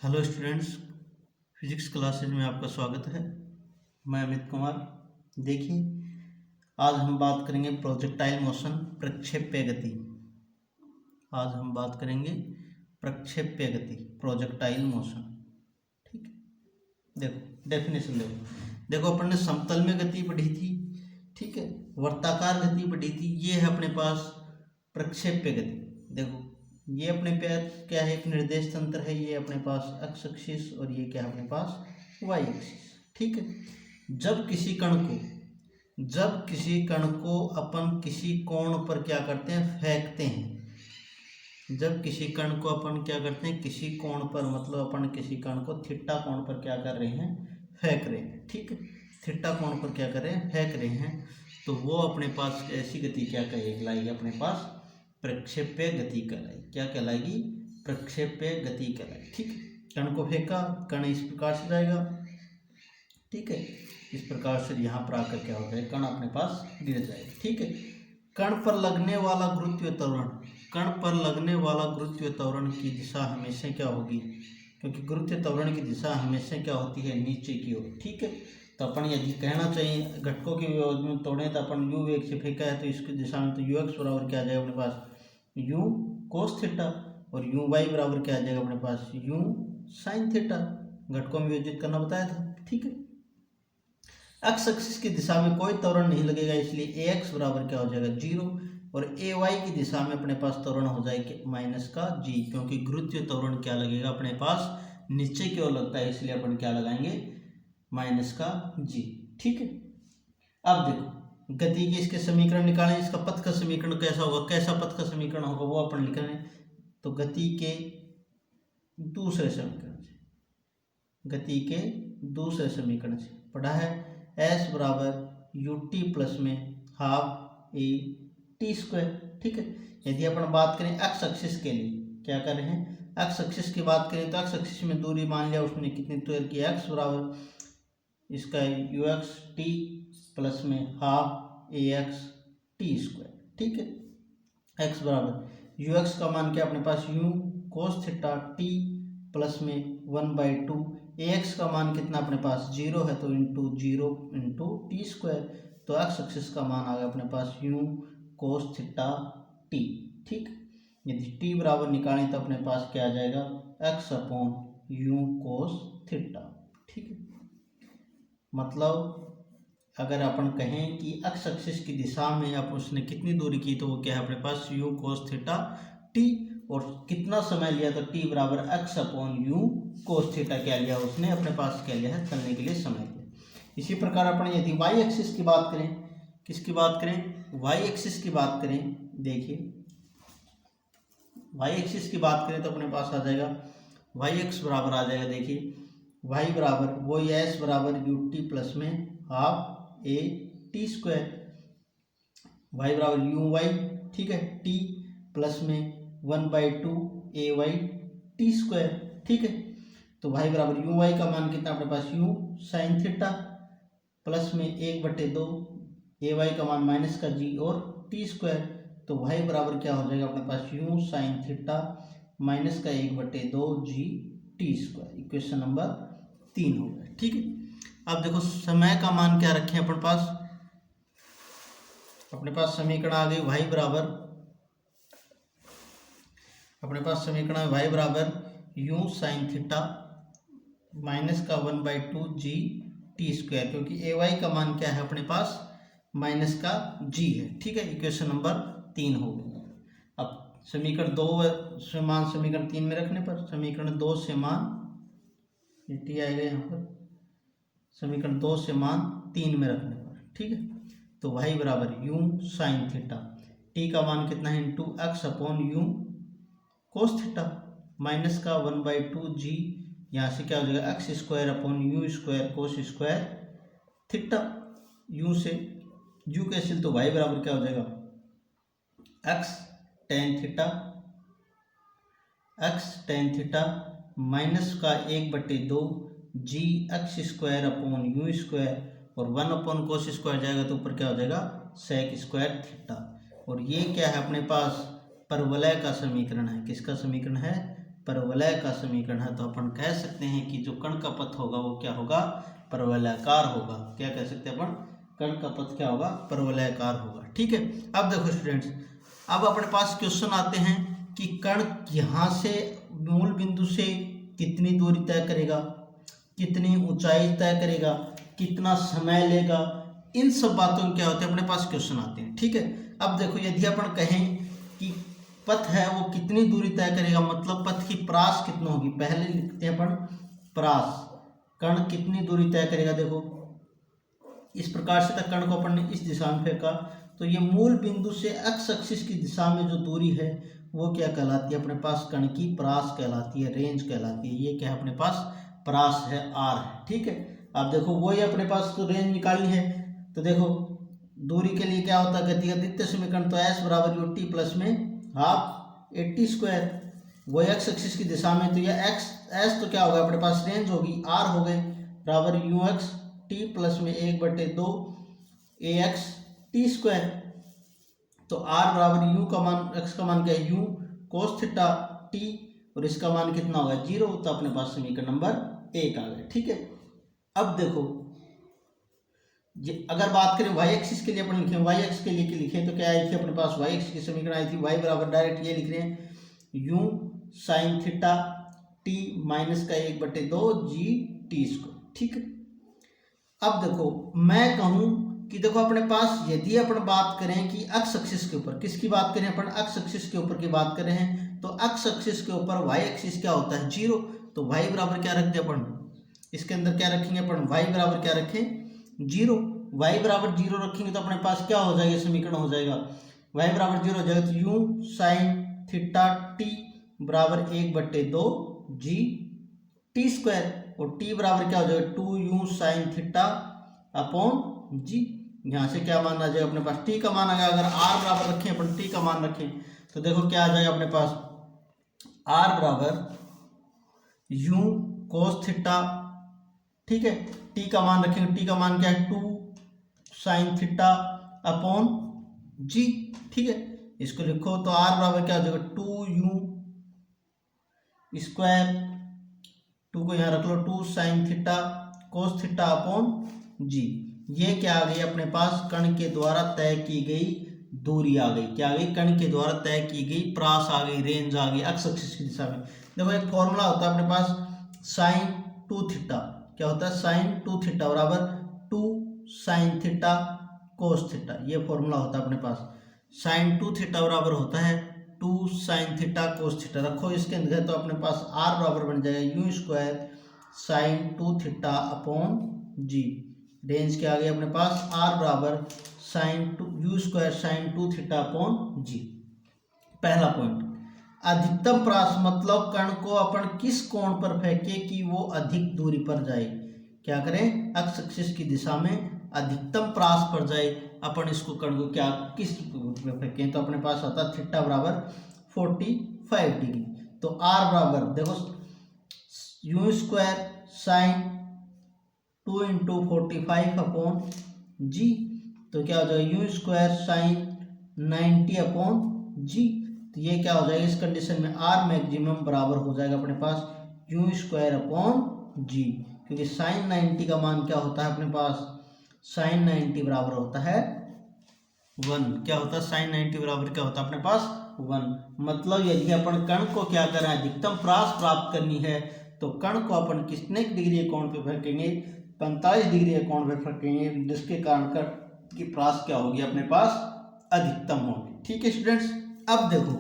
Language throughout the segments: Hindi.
हेलो स्टूडेंट्स, फिजिक्स क्लासेज में आपका स्वागत है। मैं अमित कुमार। देखिए, आज हम बात करेंगे प्रोजेक्टाइल मोशन, प्रक्षेप्य गति। आज हम बात करेंगे प्रक्षेप्य गति, प्रोजेक्टाइल मोशन। ठीक है, देखो डेफिनेशन देखो अपन ने समतल में गति पढ़ी थी, ठीक है, वर्ताकार गति पढ़ी थी। ये है अपने पास प्रक्षेप्य गति। देखो ये अपने पास क्या है, एक निर्देश तंत्र है। ये अपने पास एक्स एक्सिस और ये क्या है अपने पास वाई एक्सिस। ठीक है, जब किसी कण को अपन किसी कोण पर क्या करते हैं, फेंकते हैं। जब किसी कण को अपन क्या करते हैं, किसी कोण पर, मतलब अपन किसी कण को थीटा कोण पर क्या कर रहे हैं, फेंक रहे हैं। ठीक है, थीटा कोण पर क्या कर रहे हैं, फेंक रहे हैं। तो वो अपने पास ऐसी गति क्या कहलाएगी, अपने पास प्रक्षेप्य गति कहलाएगी। क्या कहलाएगी, प्रक्षेप्य गति कहलाएगी। ठीक है, कण को फेंका, कण इस प्रकार से जाएगा। ठीक है, इस प्रकार से यहाँ पर आकर क्या होता है, कण अपने पास गिर जाएगा। ठीक है, कण पर लगने वाला गुरुत्वीय त्वरण, कण पर लगने वाला गुरुत्वीय त्वरण की दिशा हमेशा क्या होगी, क्योंकि गुरुत्वीय त्वरण की दिशा हमेशा क्या होती है, नीचे की ओर। ठीक है, तो अपन यदि कहना चाहिए घटकों के विरोध में तोड़े तो अपन यू वेग से फेंका है, तो इसकी दिशा में तो यू एक्स बराबर क्या आ जाएगा अपने पास, यू कोस थीटा, और यू वाई बराबर क्या आ जाएगा अपने पास, यू साइन थीटा। घटकों में वियोजित करना बताया था। ठीक है, एक्स एक्सिस की दिशा में कोई त्वरण नहीं लगेगा, इसलिए ए एक्स बराबर क्या हो जाएगा, जीरो, और ए वाई की दिशा में अपने पास त्वरण हो जाएगा माइनस का जी, क्योंकि गुरुत्वीय त्वरण क्या लगेगा अपने पास, नीचे की ओर लगता है, इसलिए अपन क्या लगाएंगे, माइनस का जी। ठीक है, अब देखो गति के इसके समीकरण निकालें। इसका पथ का समीकरण कैसा होगा, कैसा पथ का समीकरण होगा वो अपन लिख रहे हैं। तो गति के दूसरे समीकरण से पढ़ा है, एस बराबर यू टी प्लस में हाफ ए टी स्क्वायर। ठीक है, यदि अपन बात करें एक्स एक्सिस के लिए, क्या कर रहे हैं, एक्स एक्सिस की बात करें तो एक्स एक्सिस में दूरी मान लिया उसने कितनी तय की, एक्स बराबर इसका यू एक्स टी प्लस में हाफ ए एक्स टी स्क्वायर। ठीक है, एक्स बराबर यू एक्स का मान क्या अपने पास, u cos theta t plus में 1/2, ए एक्स का मान कितना अपने पास जीरो है, तो into zero into T square. तो एक्स एक्सिस का मान आ गया अपने पास यू कोस थीटा टी। ठीक, यदि टी बराबर निकालें तो अपने पास क्या आ जाएगा, x upon you cos theta. ठीक है, मतलब अगर अपन कहें कि एक्स एक्सिस की दिशा में अब उसने कितनी दूरी की, तो वो क्या है अपने पास यू कोस थीटा टी, और कितना समय लिया, तो टी बराबर x upon you cos theta क्या लिया उसने अपने पास, क्या लिया है, चलने के लिए समय लिया। इसी प्रकार अपन यदि वाई एक्सिस की बात करें, किसकी बात करें, वाई एक्सिस की बात करें, देखिए वाई एक्सिस की बात करें तो अपने पास आ जाएगा वाई एक्स बराबर आ जाएगा, देखिए वाई बराबर वो एस बराबर यू टी प्लस में half a t square, y बराबर यू वाई, ठीक है, टी प्लस में 1/2 ए वाई टी स्क्वायर। ठीक है, तो वाई बराबर यू वाई का मान कितना अपने पास, यू साइन थीटा प्लस में 1/2 ए वाई का मान माइनस का जी और टी स्क्वायर। तो वाई बराबर क्या हो जाएगा अपने पास, यू साइन थीटा माइनस का 1/2 G T square. Equation number 3 हो गया। ठीक है, अब देखो समय का मान क्या रखें अपने पास समीकरण आ गई वाई बराबर, अपने पास समीकरण वाई बराबर यू साइन थीटा माइनस का 1/2 जी टी स्क्वायर, क्योंकि ए वाई का मान क्या है अपने पास, माइनस का जी है। ठीक है, इक्वेशन नंबर 3 हो गई। अब समीकरण 2 से मान समीकरण 3 में रखने पर, समीकरण 2 से मान टी आएगा यहाँ पर, समीकरण 2 से मान 3 में रखने पर। ठीक है, तो वाई बराबर यू साइन थीटा, टी का मान कितना है, into x upon you cos theta minus का 1/2 जी, यहाँ से क्या हो जाएगा, x square upon u square cos square theta, you से यू कैंसिल, तो वाई बराबर क्या हो जाएगा, एक्स टेन थीटा माइनस का 1/2 g x square upon u square, और 1 अपॉन कोस स्क्वायर जाएगा तो ऊपर क्या हो जाएगा, सेक स्क्वायर थीटा। और ये क्या है अपने पास, परवलय का समीकरण है, किसका समीकरण है, परवलय का समीकरण है, तो अपन कह सकते हैं कि जो कण का पथ होगा वो क्या होगा, परवलयाकार होगा। क्या कह सकते हैं अपन, कण का पथ क्या होगा, परवलयाकार होगा। ठीक है, अब देखो स्टूडेंट्स, अब अपने पास क्वेश्चन आते हैं कि कण यहाँ से मूल बिंदु से कितनी दूरी तय करेगा, कितनी ऊंचाई तय करेगा, कितना समय लेगा, इन सब बातों में क्या होते हैं अपने पास क्वेश्चन आते हैं। ठीक है, अब देखो यदि अपन कहें कि पथ है वो कितनी दूरी तय करेगा, मतलब पथ की प्रास कितना होगी, पहले लिखते हैं अपन प्रास, कण कितनी दूरी तय करेगा। देखो इस प्रकार से तक कण को अपन ने इस दिशा में फेंका, तो ये मूल बिंदु से एक्स एक्सिस की दिशा में जो दूरी है वो क्या कहलाती है अपने पास, कण की प्रास कहलाती है, रेंज कहलाती है। ये क्या है अपने पास, प्रास है, आर है। ठीक है, अब देखो वही अपने पास तो रेंज निकालनी है, तो देखो दूरी के लिए क्या होता है, गति का द्वितीय समीकरण, तो एस बराबर यू टी प्लस में हाफ ए टी स्क्वायर, वो एक्स एक्सिस की दिशा में, तो यह एक्स एस तो क्या होगा अपने पास रेंज होगी, आर हो गए बराबर यू एक्स टी प्लस में 1/2 ए एक्स टी स्क्वायर, तो आर बराबर यू का मान, एक्स का मान क्या है यू कोस थीटा टी, और इसका मान कितना होगा 0, तो अपने पास समीकरण नंबर 1 आ गया। ठीक है, अब देखो अगर बात करें वाई एक्सिस के लिए, अपन लिखें वाई एक्स के लिए लिखें तो क्या आई थी अपने पास, वाई एक्सिस की समीकरण आई थी, वाई बराबर डायरेक्ट ये लिख रहे हैं you sine theta T minus का 1/2 जी टी स्क्वायर। ठीक है, अब देखो मैं कहूं कि देखो अपने पास यदि अपन बात करें कि एक्स एक्सिस के ऊपर, किसकी बात करें अपन, एक्स एक्सिस के ऊपर की बात कर रहे हैं, तो एक्स एक्सिस के ऊपर वाई एक्सिस क्या होता है 0, तो वाई बराबर क्या रखते हैं अपन, इसके अंदर क्या रखेंगे अपन, वाई बराबर क्या रखें 0, वाई बराबर 0 रखेंगे तो अपने पास क्या हो जाएगा, समीकरण हो जाएगा वाई बराबर 0 हो जाएगा, तो यू साइन थीटा टी बराबर 1/2 जी टी स्क्वायर, और टी बराबर क्या हो जाएगा 2u साइन थीटा अपॉन जी, यहाँ से क्या मान आ जाएगा अपने पास, टी का मान आ गया। अगर आर बराबर रखें अपन, टी का मान रखें तो देखो क्या आ जाएगा अपने पास, आर बराबर यू कोस थीटा, ठीक है, टी का मान रखेंगे, टी का मान क्या है 2 साइन थीटा अपॉन जी। ठीक है, इसको लिखो तो आर बराबर क्या हो जाएगा 2u स्क्वायर, 2 को यहाँ रख लो 2 sine theta cos theta upon g. ये क्या आ गई अपने पास, कण के द्वारा तय की गई दूरी आ गई, क्या आ गई, कण के द्वारा तय की गई प्रास आ गई, रेंज आ गई एक्स एक्सिस की दिशा में। देखो एक फॉर्मूला होता है अपने पास साइन 2 थीटा, क्या होता है साइन 2 थीटा बराबर 2 साइन थीटा कोस थीटा, ये फॉर्मूला होता है अपने पास, साइन 2 थीटा बराबर होता है 2 साइन थीटा कोस थीटा, रखो इसके अंदर तो अपने पास आर बराबर बन जाएगा u square sine 2 theta upon g, range क्या आ गई अपने पास, आर बराबर sine 2 u square sine 2 theta upon g. पहला पॉइंट, अधिकतम प्रास मतलब कण को अपन किस कोण पर फेंके कि वो अधिक दूरी पर जाए, क्या करें एक्स एक्सिस की दिशा में अधिकतम प्रास पर जाए, अपन इसको कण को क्या किस में फेंकें, तो अपने पास आता है थीटा बराबर 45 डिग्री, तो आर बराबर देखो यू स्क्वायर साइन 2 × 45 अपॉन जी, तो क्या हो जाएगा यू स्क्वायर साइन 90 अपॉन जी, तो ये क्या हो जाएगा इस कंडीशन में आर मैक्सिमम बराबर हो जाएगा अपने पास यू स्क्वायर अपॉन जी, क्योंकि साइन 90 का मान क्या होता है अपने पास, साइन 90 बराबर होता है 1, क्या होता है साइन 90 बराबर क्या होता है अपने पास 1, मतलब यदि अपन कण को क्या कर रहे हैं अधिकतम प्रास प्राप्त करनी है तो कण को अपन कितने डिग्री कोण पे फेंकेंगे, 45 डिग्री कोण पे फेंकेंगे, जिसके कारण कण की प्रास क्या होगी अपने पास अधिकतम होगी। ठीक है स्टूडेंट्स, अब देखो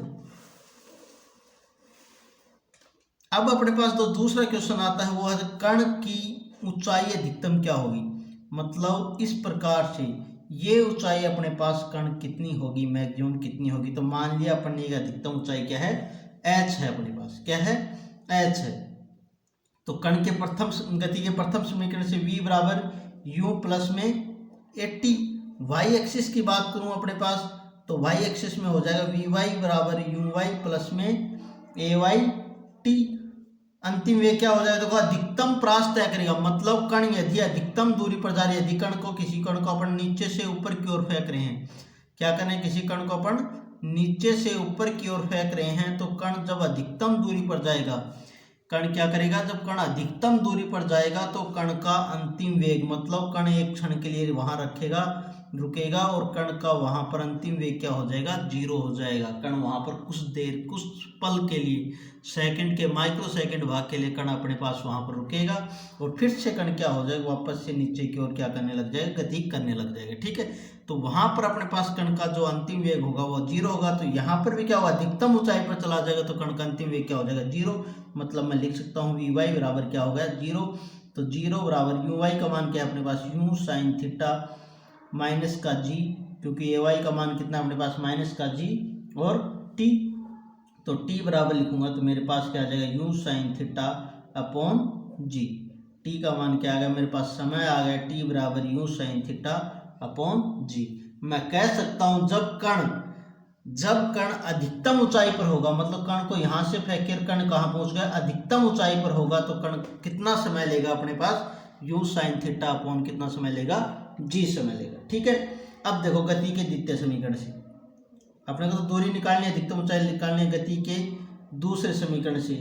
अब अपने पास तो दूसरा क्वेश्चन आता है, वो है कण की ऊंचाई अधिकतम क्या होगी, मतलब इस प्रकार से ये ऊंचाई अपने पास कण कितनी होगी, मैक्सिमम कितनी होगी, तो मान लिया अपन ने अधिकतम ऊंचाई क्या है h है, अपने पास क्या है h है, तो कण के प्रथम गति के प्रथम समीकरण से v बराबर u प्लस में 80, वाई एक्सिस की बात करूं अपने पास तो वाई एक्सिस में हो जाएगा वी वाई बराबर यू वाई प्लस में ए वाई टी, अंतिम वे क्या हो जाएगा देखो अधिकतम प्रास तय करेगा, मतलब कण यदि अधिकतम दूरी पर जा रही है, यदि कण को किसी कण को अपन नीचे से ऊपर की ओर फेंक रहे हैं, क्या करें किसी कण को अपन नीचे से ऊपर की ओर फेंक रहे हैं तो कण जब अधिकतम दूरी पर जाएगा, कण क्या करेगा, जब कण अधिकतम दूरी पर जाएगा तो कण का अंतिम वेग, मतलब कण एक क्षण के लिए वहां रखेगा, रुकेगा और कण का वहां पर अंतिम वेग क्या हो जाएगा, 0 हो जाएगा। कण वहां पर कुछ देर, कुछ पल के लिए, सेकंड के माइक्रो सेकंड भाग के लिए कण अपने पास वहां पर रुकेगा और फिर से कण क्या हो जाएगा, वापस से नीचे की ओर क्या करने लग जाएगा, गति करने लग जाएगा। ठीक है, तो वहां पर अपने पास कण का जो अंतिम वेग होगा वो 0 होगा। तो यहाँ पर भी क्या होगा, अधिकतम ऊंचाई पर चला जाएगा तो कण का अंतिम वेग क्या हो जाएगा, 0। मतलब मैं लिख सकता हूँ Vy बराबर क्या हो गया, 0। तो 0 बराबर Uy का मान क्या है अपने पास, u साइन थीटा माइनस का g, क्योंकि Ay का मान कितना अपने पास, माइनस का g और t। तो t बराबर लिखूंगा तो मेरे पास क्या आ जाएगा, u sine theta upon g। t का मान क्या आ गया मेरे पास, समय आ गया t बराबर u sine theta upon g। मैं कह सकता हूं जब कण अधिकतम ऊंचाई पर होगा, मतलब कण को यहां से फेंके कण कहां पहुंच गया, अधिकतम ऊंचाई पर होगा तो कण कितना समय लेगा अपने पास, u साइन थीटा अपॉन कितना समय लेगा, g समय लेगा। ठीक है, अब देखो गति के द्वितीय समीकरण से अपने को तो दूरी निकालनी है, अधिकतम ऊंचाई निकालनी है गति के दूसरे समीकरण से।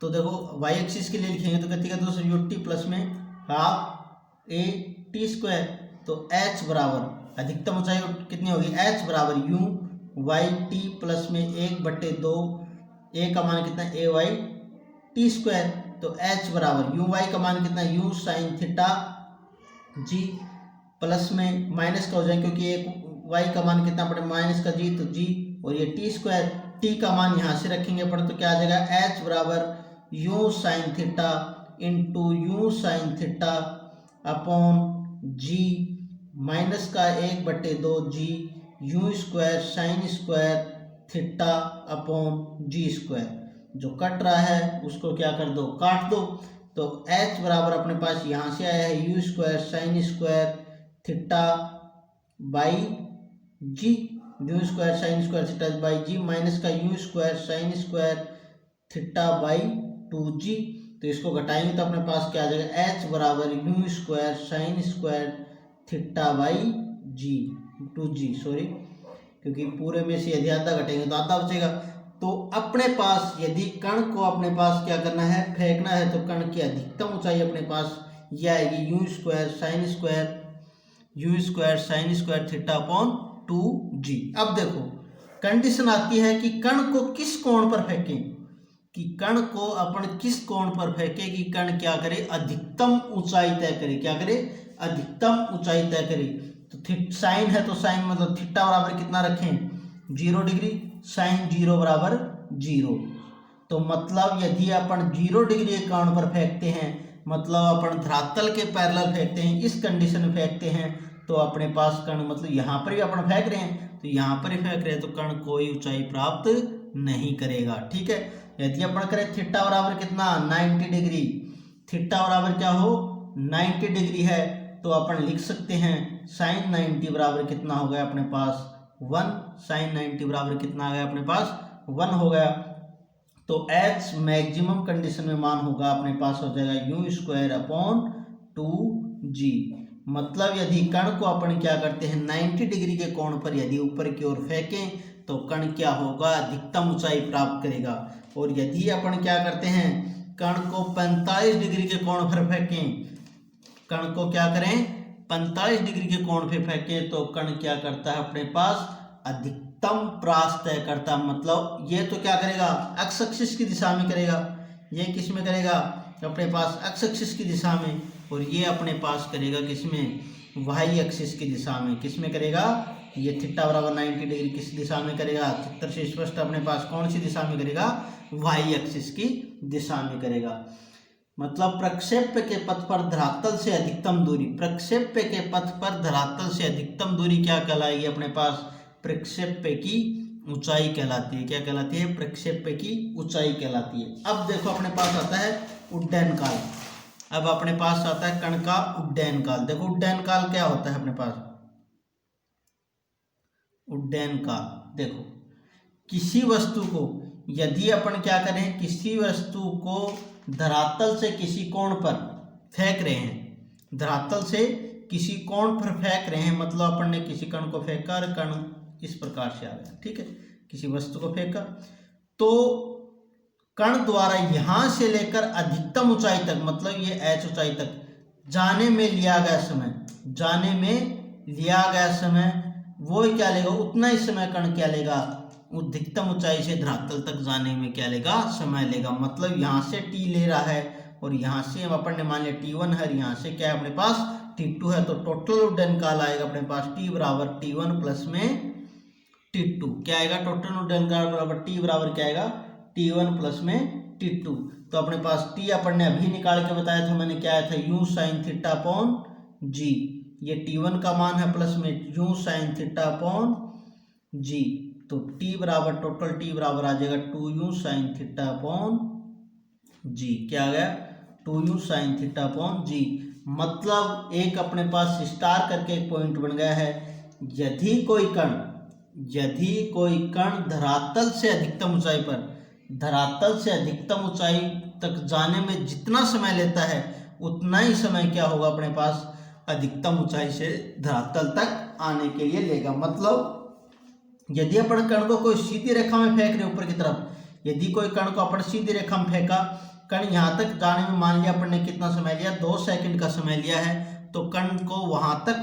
तो देखो y एक्सिस के लिए लिखेंगे तो गति का दूसरा ut प्लस में हाफ a t स्क्वायर, तो h बराबर अधिकतम ऊंचाई कितनी होगी, h बराबर u वाई टी प्लस में 1/2, a का मान कितना, a वाई टी स्क्वायर। तो h बराबर u वाई का मान कितना, u sine theta g plus में माइनस का हो जाए, क्योंकि एक y का मान कितना पड़े, माइनस का g, तो g और ये t स्क्वायर, t का मान यहाँ से रखेंगे पर तो क्या आ जाएगा, h बराबर u sine theta into u sine theta upon g minus का 1/2 g u square sine square theta upon g square. जो कट रहा है उसको क्या कर दो, काट दो। तो h बराबर अपने पास यहाँ से आया है u square sine square theta by g, u square sine square theta by g minus का u square sine square theta by 2g। तो इसको घटाएंगे तो अपने पास क्या आ जाएगा, h बराबर u square sine square theta by g 2g, sorry, क्योंकि पूरे में से यदि आधा घटेंगे तो आधा बचेगा। तो अपने पास यदि कण को अपने पास क्या करना है, फेंकना है, तो कण की अधिकतम ऊंचाई अपने पास ये आएगी u square sine square theta upon 2g। अब देखो कंडीशन आती है कि कण को किस कोण पर फेंकें, कि कण को अपन किस कोण पर फेंके कि कण क्या करे, अधिकतम ऊंचाई तय करे, क्या करे, अधिकतम ऊंचाई तय करे। तो साइन है तो साइन मतलब थीटा बराबर कितना रखें, 0 डिग्री, साइन 0 बराबर 0। तो मतलब यदि अपन 0 डिग्री के कोण पर फेंकते हैं, मतलब अपन धरातल के पैरेलल फेंकते हैं, इस कंडीशन में फेंकते हैं, तो अपने पास कण, मतलब यहाँ पर भी अपन फेंक रहे हैं तो यहाँ पर ही फेंक रहे हैं तो कण कोई ऊंचाई प्राप्त नहीं करेगा। ठीक है, यदि अपन करें थीटा बराबर कितना, 90 डिग्री, थीटा बराबर क्या हो, 90 डिग्री है, तो अपन लिख सकते हैं साइन 90 बराबर कितना हो गया अपने पास 1, साइन 90 बराबर कितना आ गया अपने पास 1 हो गया। तो h मैक्सिमम कंडीशन में मान होगा अपने पास हो जाएगा u स्क्वायर अपॉन 2g। मतलब यदि कण को अपन क्या करते हैं 90 डिग्री के कोण पर यदि ऊपर की ओर फेंकें तो कण क्या होगा, अधिकतम ऊंचाई प्राप्त करेगा। और यदि अपन क्या करते हैं कण को 45 डिग्री के कोण पर फेंकें, कण को क्या करें 45 डिग्री के कोण पे फेंकें तो कण क्या करता है अपने पास अधिकतम प्रास्त तय करता है। मतलब ये तो क्या करेगा एक्स एक्सिस की दिशा में करेगा, ये किस में करेगा अपने पास एक्स एक्सिस की दिशा में, और ये अपने पास करेगा किसमें वाई एक्सिस की दिशा में। किस में करेगा, ये थीटा बराबर 90 डिग्री किस दिशा में करेगा, चित्र से स्पष्ट अपने पास कौन सी दिशा में करेगा, वाई एक्सिस की दिशा में करेगा। मतलब प्रक्षेप्य के पथ पर धरातल से अधिकतम दूरी, प्रक्षेप्य के पथ पर धरातल से अधिकतम दूरी क्या कहलाएगी अपने पास, प्रक्षेप्य की ऊंचाई कहलाती है। क्या कहलाती है, प्रक्षेप्य की ऊंचाई कहलाती है। अब देखो अपने पास आता है उड्डयन काल। अब अपने पास आता है कण का उड्डयन काल। देखो उड्डयन काल क्या होता है अपने पास, उड्डयन काल देखो किसी वस्तु को यदि अपन क्या करें, किसी वस्तु को धरातल से किसी कोण पर फेंक रहे हैं, धरातल से किसी कोण पर फेंक रहे हैं, मतलब अपन ने किसी कण को फेंका और कण इस प्रकार से आ गया। ठीक है, किसी वस्तु को फेंका, तो कण द्वारा यहां से लेकर अधिकतम ऊंचाई तक, मतलब ये h ऊंचाई तक जाने में लिया गया समय, जाने में लिया गया समय वो क्या लेगा, उतना ही समय कण क्या लेगा, अधिकतम ऊंचाई से धरातल तक जाने में क्या लेगा, समय लेगा। मतलब यहाँ से t ले रहा है और यहाँ से अपन ने मान लिया t1 है, यहाँ से क्या है अपने पास t2 है, तो टोटल उड्डयन काल आएगा अपने पास t बराबर t1 प्लस में t2। क्या आएगा, टोटल उड्डयन काल बराबर t बराबर क्या आएगा, t1 प्लस में t2। तो अपने पास t अपन ने अभी निकाल के बताया था, मैंने क्या आया था, u sine theta upon g, ये t1 का मान है प्लस में u sine theta upon g, तो t बराबर टोटल t बराबर आ जाएगा 2u sign theta upon g। क्या आ गया, 2u sign theta upon g। मतलब एक अपने पास स्टार करके एक पॉइंट बन गया है, यदि कोई कण धरातल से अधिकतम ऊंचाई पर, धरातल से अधिकतम ऊंचाई तक जाने में जितना समय लेता है उतना ही समय क्या होगा अपने पास अधिकतम ऊंचाई से धरातल तक आने के लिए लेगा। मतलब यदि अपन कण को कोई सीधी रेखा में फेंक रहे ऊपर की तरफ, यदि कोई कण को अपन सीधी रेखा में फेंका, कण यहाँ तक जाने में मान लिया अपन ने कितना समय लिया, 2 सेकंड का समय लिया है, तो कण को वहां तक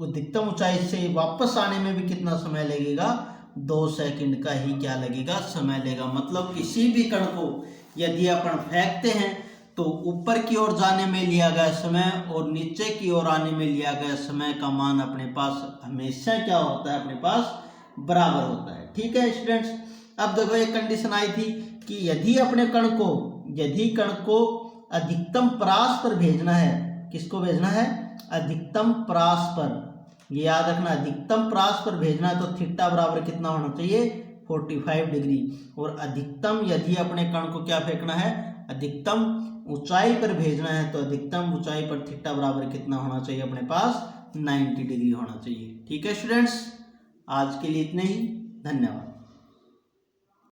अधिकतम ऊंचाई से वापस आने में भी कितना समय लगेगा, 2 सेकंड का ही क्या लगेगा, समय लेगा। मतलब किसी भी कण को यदि अपन फेंकते हैं तो ऊपर की ओर जाने में लिया गया समय और नीचे की ओर आने में लिया गया समय का मान अपने पास हमेशा क्या होता है, अपने पास बराबर होता है। ठीक है स्टूडेंट्स, अब देखो एक कंडीशन आई थी कि यदि अपने कण को अधिकतम परास पर भेजना है, किसको भेजना है, अधिकतम परास पर, ये याद रखना, अधिकतम परास पर भेजना है तो थीटा बराबर कितना होना चाहिए, 45 डिग्री। और अधिकतम यदि अपने कण को क्या फेंकना है, अधिकतम ऊंचाई पर भेजना है तो अधिकतम ऊंचाई पर थीटा बराबर कितना होना चाहिए, अपने पास 90 डिग्री होना चाहिए। ठीक है स्टूडेंट्स, आज के लिए इतने ही, धन्यवाद।